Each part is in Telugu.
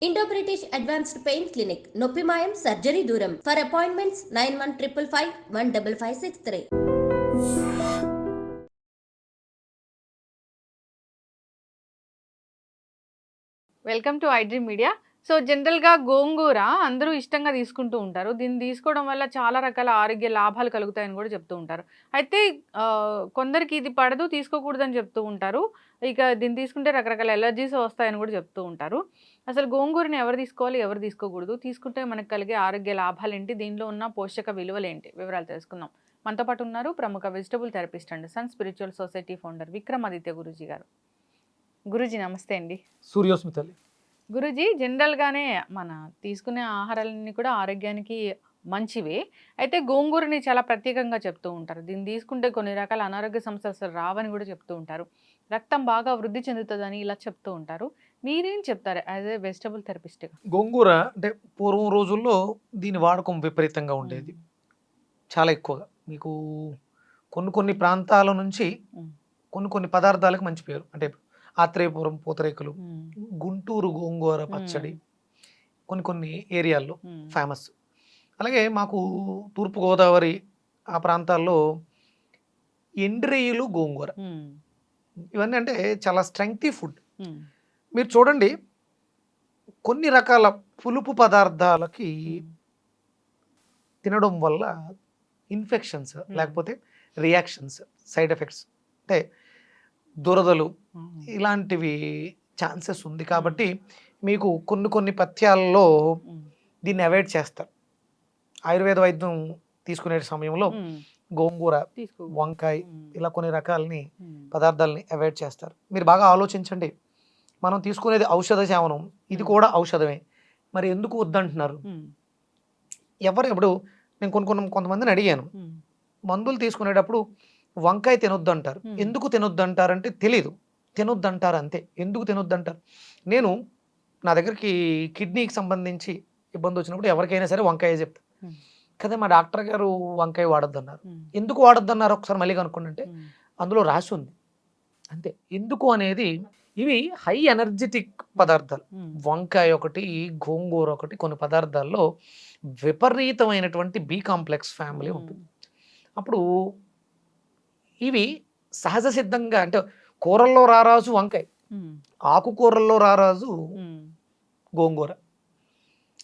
Indo British advanced pain clinic నొప్పి మాయం సర్జరీ దూరం for appointments 9155515563. Welcome to iDream media. So జనరల్గా గోంగూర అందరూ ఇష్టంగా తీసుకుంటూ ఉంటారు. దీన్ని తీసుకోవడం వల్ల చాలా రకాల ఆరోగ్య లాభాలు కలుగుతాయని కూడా చెప్తూ ఉంటారు. అయితే కొందరికి ఇది పడదు, తీసుకోకూడదని చెప్తూ ఉంటారు. ఇక దీన్ని తీసుకుంటే రకరకాల ఎలర్జీస్ వస్తాయని కూడా చెప్తూ ఉంటారు. అసలు గోంగూరని ఎవరు తీసుకోవాలి, ఎవరు తీసుకోకూడదు, తీసుకుంటే మనకు కలిగే ఆరోగ్య లాభాలు ఏంటి, దీనిలో ఉన్న పోషక విలువలు ఏంటి, వివరాలు తెలుసుకుందాం. మనతో పాటు ఉన్నారు ప్రముఖ vegetable therapist and sun spiritual society founder Vikramaditya Guruji గారు. గురూజీ నమస్తే అండి. సూర్యోస్మితల్లి. గురూజీ, జనరల్గానే మన తీసుకునే ఆహారాలన్నీ కూడా ఆరోగ్యానికి మంచివే. అయితే గోంగూరని చాలా ప్రత్యేకంగా చెప్తూ ఉంటారు. దీన్ని తీసుకుంటే కొన్ని రకాల అనారోగ్య సమస్యలు అసలు రావని కూడా చెప్తూ ఉంటారు. రక్తం బాగా వృద్ధి చెందుతుందని ఇలా చెప్తూ ఉంటారు. మీరేం చెప్తారు యాజ్ ఏ వెజిటబుల్ థెరపిస్ట్గా? గోంగూర అంటే పూర్వం రోజుల్లో దీని వాడకం విపరీతంగా ఉండేది, చాలా ఎక్కువగా. మీకు కొన్ని ప్రాంతాల నుంచి కొన్ని పదార్థాలకు మంచి పేరు. అంటే ఆత్రేయపురం పూతరేకులు, గుంటూరు గోంగూర పచ్చడి కొన్ని ఏరియాల్లో ఫేమస్. అలాగే మాకు తూర్పుగోదావరి ఆ ప్రాంతాల్లో ఎండ్రేయులు గోంగూర, ఇవన్నీ అంటే చాలా స్ట్రెంగ్తీ ఫుడ్. మీరు చూడండి, కొన్ని రకాల పులుపు పదార్థాలకి తినడం వల్ల ఇన్ఫెక్షన్స్ లేకపోతే రియాక్షన్స్, సైడ్ ఎఫెక్ట్స్, అంటే దురదలు, ఇలాంటివి ఛాన్సెస్ ఉంది. కాబట్టి మీకు కొన్ని పథ్యాల్లో దీన్ని అవాయిడ్ చేస్తారు. ఆయుర్వేద వైద్యం తీసుకునే సమయంలో గోంగూర, వంకాయ, ఇలా కొన్ని రకాలని పదార్థాలని అవాయిడ్ చేస్తారు. మీరు బాగా ఆలోచించండి, మనం తీసుకునేది ఔషధ సేవనం, ఇది కూడా ఔషధమే, మరి ఎందుకు వద్దంటున్నారు? ఇప్పుడు నేను కొంతమందిని అడిగాను, మందులు తీసుకునేటప్పుడు వంకాయ తినొద్దు అంటారు. ఎందుకు తినొద్దు అంటారంటే తెలీదు, తినొద్దు అంటారు అంతే. ఎందుకు తినొద్దు అంటారు? నా దగ్గరికి కిడ్నీకి సంబంధించి ఇబ్బంది వచ్చినప్పుడు ఎవరికైనా సరే వంకాయ చెప్తాను కదా, మా డాక్టర్ గారు వంకాయ వాడొద్దు అన్నారు. ఎందుకు వాడొద్దు అన్నారు ఒకసారి మళ్ళీ కనుక్కోండి అంటే అందులో రాసి ఉంది అంతే. ఎందుకు అనేది, ఇవి హై ఎనర్జెటిక్ పదార్థాలు. వంకాయ ఒకటి, గోంగూర ఒకటి, కొన్ని పదార్థాల్లో విపరీతమైనటువంటి బి కాంప్లెక్స్ ఫ్యామిలీ ఉంటుంది. అప్పుడు ఇవి సహజ సిద్ధంగా, అంటే కూరల్లో రారాజు వంకాయ, ఆకుకూరల్లో రారాజు గోంగూర.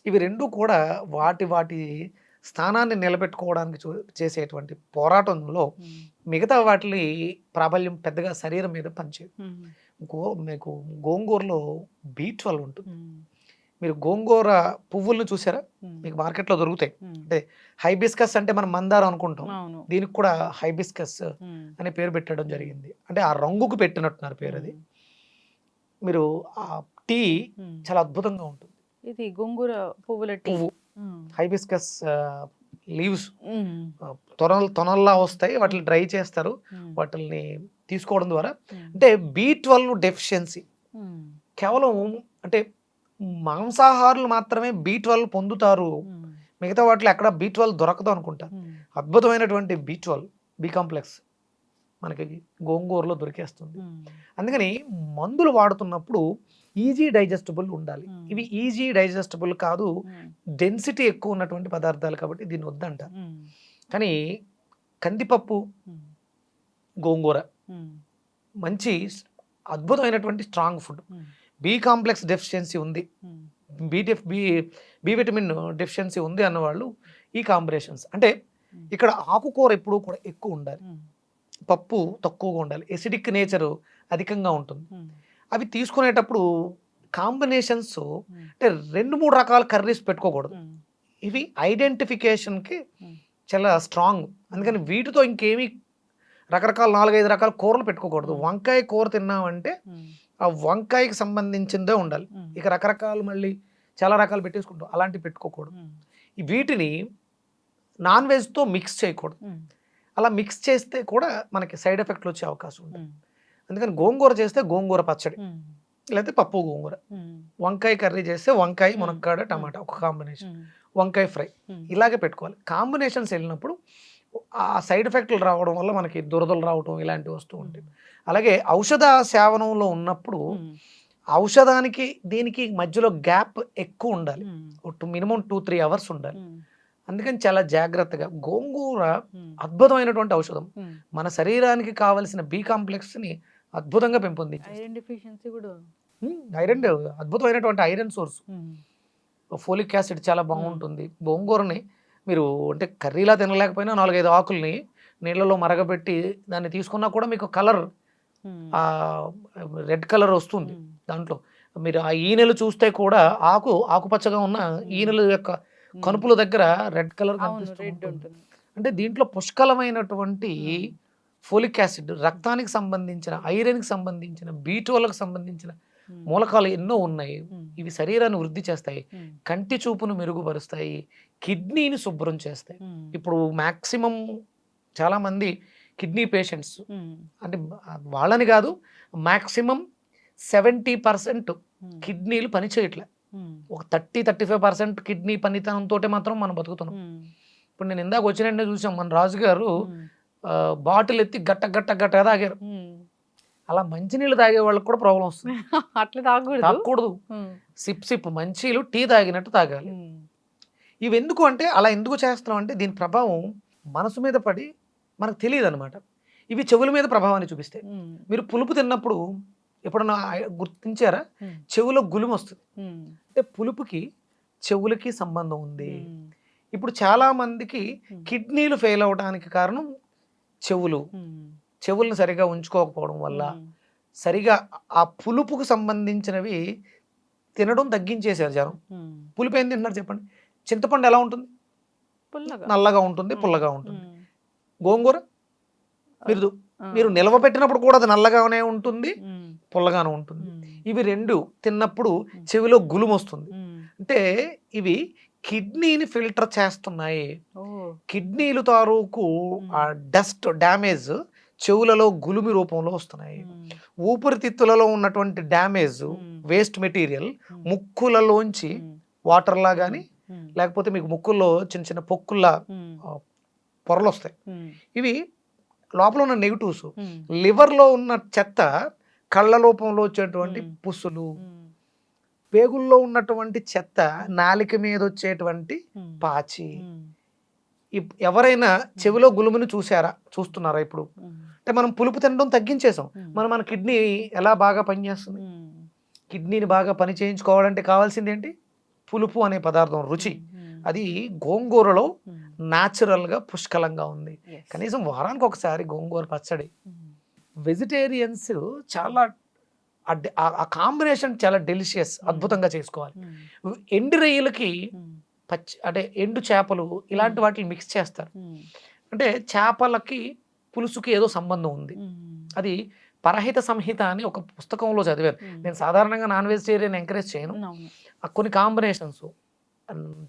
ఇవి రెండు కూడా వాటి స్థానాన్ని నిలబెట్టుకోవడానికి చేసేటువంటి పోరాటంలో మిగతా వాటి ప్రాబల్యం పెద్దగా శరీరం మీద పనిచేయదు. మీకు గోంగూరలో B12 ఉంటుంది. మీరు గోంగూర పువ్వులను చూసారా? మీకు మార్కెట్లో దొరుకుతాయి. అంటే హైబిస్కస్ అంటే మనం మందారం అనుకుంటాం, దీనికి కూడా హైబిస్కస్ అనే పేరు పెట్టడం జరిగింది. అంటే ఆ రంగుకు పెట్టినట్టున్నారు పేరు. అది మీరు ఆ టీ చాలా అద్భుతంగా ఉంటుంది. ఇది గోంగూర పువ్వు, హైబిస్కస్ లీవ్స్ తొనల్లా వస్తాయి, వాటిని డ్రై చేస్తారు. వాటిని తీసుకోవడం ద్వారా అంటే B12 డెఫిషియన్సీ, కేవలం అంటే మాంసాహారులు మాత్రమే B12 పొందుతారు, మిగతా వాటిలో ఎక్కడ B12 దొరకదు అనుకుంటా. అద్భుతమైనటువంటి B12 బి కాంప్లెక్స్ మనకి గోంగూరలో దొరికేస్తుంది. అందుకని మందులు వాడుతున్నప్పుడు ఈజీ డైజెస్టబుల్ ఉండాలి. ఇవి ఈజీ డైజెస్టబుల్ కాదు, డెన్సిటీ ఎక్కువ ఉన్నటువంటి పదార్థాలు, కాబట్టి దీన్ని వద్దంట. కానీ కందిపప్పు, గోంగూర మంచి అద్భుతమైనటువంటి strong food. B complex deficiency ఉంది, బి విటమిన్ డెఫిషియన్సీ ఉంది అన్నవాళ్ళు ఈ కాంబినేషన్స్. అంటే ఇక్కడ ఆకుకూర ఎప్పుడూ కూడా ఎక్కువ ఉండాలి, పప్పు తక్కువగా ఉండాలి, ఎసిడిక్ నేచర్ అధికంగా ఉంటుంది. అవి తీసుకునేటప్పుడు కాంబినేషన్స్ అంటే 2-3 రకాల కర్రీస్ పెట్టుకోకూడదు. ఇవి ఐడెంటిఫికేషన్కి చాలా స్ట్రాంగ్. అందుకని వీటితో ఇంకేమీ రకరకాల 4-5 రకాల కూరలు పెట్టుకోకూడదు. వంకాయ కూర తిన్నామంటే ఆ వంకాయకి సంబంధించిందే ఉండాలి. ఇక రకరకాలు మళ్ళీ చాలా రకాలు పెట్టేసుకుంటాం, అలాంటివి పెట్టుకోకూడదు. వీటిని నాన్ వెజ్తో మిక్స్ చేయకూడదు. అలా మిక్స్ చేస్తే కూడా మనకి సైడ్ ఎఫెక్ట్లు వచ్చే అవకాశం ఉంటుంది. అందుకని గోంగూర చేస్తే గోంగూర పచ్చడి, లేకపోతే పప్పు గోంగూర. వంకాయ కర్రీ చేస్తే వంకాయ, మునక్కాడ, టమాటా ఒక కాంబినేషన్, వంకాయ ఫ్రై, ఇలాగే పెట్టుకోవాలి. కాంబినేషన్స్ వెళ్ళినప్పుడు ఆ సైడ్ ఎఫెక్ట్లు రావడం వల్ల మనకి దురదలు రావడం ఇలాంటివి వస్తూ ఉంటాయి. అలాగే ఔషధ సేవనంలో ఉన్నప్పుడు ఔషధానికి దీనికి మధ్యలో గ్యాప్ ఎక్కువ ఉండాలి, మినిమం 2-3 అవర్స్ ఉండాలి. అందుకని చాలా జాగ్రత్తగా గోంగూర అద్భుతమైనటువంటి ఔషధం. మన శరీరానికి కావలసిన బి కాంప్లెక్స్ని అద్భుతంగా పెంపొందించేస్తుంది. ఐరన్ డెఫిషియన్సీ కూడా ఐరన్ అద్భుతమైనటువంటి ఐరన్ సోర్స్. ఫోలిక్ యాసిడ్ చాలా బాగుంటుంది. గోంగూరని మీరు అంటే కర్రీలా తినలేకపోయినా 4-5 ఆకుల్ని నీళ్ళలో మరగబెట్టి దాన్ని తీసుకున్నా కూడా మీకు కలర్ రెడ్ కలర్ వస్తుంది. దాంట్లో మీరు ఆ ఈనెలు చూస్తే కూడా ఆకుపచ్చగా ఉన్న ఈనెల యొక్క కనుపుల దగ్గర రెడ్ కలర్ కనిపిస్తుంది. అంటే దీంట్లో పుష్కలమైనటువంటి ఫోలిక్ యాసిడ్, రక్తానికి సంబంధించిన, ఐరన్కి సంబంధించిన, B12కి సంబంధించిన మూలకాలు ఎన్నో ఉన్నాయి. ఇవి శరీరాన్ని వృద్ధి చేస్తాయి, కంటి చూపును మెరుగుపరుస్తాయి, కిడ్నీని శుభ్రం చేస్తాయి. ఇప్పుడు మ్యాక్సిమం చాలా మంది కిడ్నీ పేషెంట్స్ అంటే వాళ్ళని కాదు, మ్యాక్సిమం 70% కిడ్నీలు పని చేయట్లే. ఒక 30-35% కిడ్నీ పనితనంతో మాత్రం మనం బతుకుతున్నాం. ఇప్పుడు నేను ఇందాక వచ్చిన చూసాం, మన రాజుగారు బాటిల్ ఎత్తి గట్ట తాగారు. అలా మంచినీళ్ళు తాగే వాళ్ళకి కూడా ప్రాబ్లం వస్తుంది. అట్లా తాగకూడదు. సిప్ మంచిలు టీ తాగినట్టు తాగాలి. ఇవి ఎందుకు అంటే, అలా ఎందుకు చేస్తున్నాం అంటే దీని ప్రభావం మనసు మీద పడి మనకు తెలియదు అనమాట. ఇవి చెవుల మీద ప్రభావాన్ని చూపిస్తాయి. మీరు పులుపు తిన్నప్పుడు ఎప్పుడన్నా గుర్తించారా? చెవులో గులుము వస్తుంది. అంటే పులుపుకి చెవులకి సంబంధం ఉంది. ఇప్పుడు చాలా మందికి కిడ్నీలు ఫెయిల్ అవడానికి కారణం చెవులను సరిగా ఉంచుకోకపోవడం వల్ల, సరిగా ఆ పులుపుకు సంబంధించినవి తినడం తగ్గించేశారు జనం. పులుపు ఏం తింటున్నారు చెప్పండి? చింతపండు ఎలా ఉంటుంది? నల్లగా ఉంటుంది, పుల్లగా ఉంటుంది. గోంగూర మీరు నిల్వ పెట్టినప్పుడు కూడా అది నల్లగానే ఉంటుంది, పుల్లగానే ఉంటుంది. ఇవి రెండు తిన్నప్పుడు చెవిలో గులుము వస్తుంది. అంటే ఇవి కిడ్నీని ఫిల్టర్ చేస్తున్నాయి. కిడ్నీలు తాలూకు ఆ డస్ట్ డ్యామేజ్ చెవులలో గులుమి రూపంలో వస్తున్నాయి. ఊపిరితిత్తులలో ఉన్నటువంటి డ్యామేజ్ వేస్ట్ మెటీరియల్ ముక్కులలోంచి వాటర్లా కానీ, లేకపోతే మీకు ముక్కుల్లో చిన్న చిన్న పొక్కుల్లా పొరలు వస్తాయి. ఇవి లోపల ఉన్న నెగిటివ్స్. లివర్లో ఉన్న చెత్త కళ్ళ రూపంలో వచ్చేటువంటి పుస్సులు, పేగుల్లో ఉన్నటువంటి చెత్త నాలిక మీద వచ్చేటువంటి పాచి. ఎవరైనా చెవిలో గులుమును చూస్తున్నారా? ఇప్పుడు అంటే మనం పులుపు తినడం తగ్గించేసాం. మన కిడ్నీ ఎలా బాగా పనిచేస్తుంది? కిడ్నీని బాగా పని చేయించుకోవాలంటే కావాల్సింది ఏంటి? పులుపు అనే పదార్థం, రుచి. అది గోంగూరలో న్యాచురల్గా పుష్కలంగా ఉంది. కనీసం వారానికి ఒకసారి గోంగూర పచ్చడి. వెజిటేరియన్స్ చాలా ఆ కాంబినేషన్ చాలా డెలిషియస్, అద్భుతంగా చేసుకోవాలి. ఎండు రొయ్యలకి అంటే ఎండు చేపలు ఇలాంటి వాటిని మిక్స్ చేస్తారు. అంటే చేపలకి పులుసుకి ఏదో సంబంధం ఉంది. అది పరహిత సంహిత అని ఒక పుస్తకంలో చదివాను. నేను సాధారణంగా నాన్ వెజిటేరియన్ ఎంకరేజ్ చేయను. కొన్ని కాంబినేషన్స్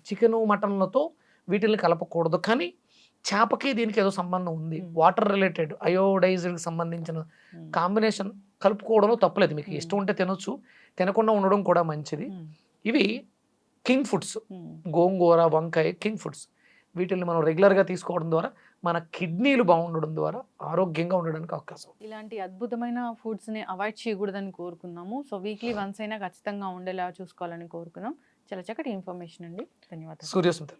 చికెను మటన్లతో వీటిని కలపకూడదు, కానీ చేపకి దీనికి ఏదో సంబంధం ఉంది. వాటర్ రిలేటెడ్ అయోడైజ్డ్కి సంబంధించిన కాంబినేషన్ కలుపుకోవడంలో తప్పలేదు. మీకు ఇష్టం ఉంటే తినొచ్చు, తినకుండా ఉండడం కూడా మంచిది. ఇవి కింగ్ ఫుడ్స్. గోంగూర, వంకాయ కింగ్ ఫుడ్స్. వీటిని మనం రెగ్యులర్గా తీసుకోవడం ద్వారా మన కిడ్నీలు బాగుండడం ద్వారా ఆరోగ్యంగా ఉండడానికి అవకాశం. ఇలాంటి అద్భుతమైన ఫుడ్స్ని అవాయిడ్ చేయకూడదని కోరుకున్నాము. సో వీక్లీ వన్స్ అయినా ఖచ్చితంగా ఉండేలా చూసుకోవాలని కోరుకున్నాం. చాలా చక్కటి ఇన్ఫర్మేషన్ అండి, ధన్యవాదాలు. సూర్యస్మిత.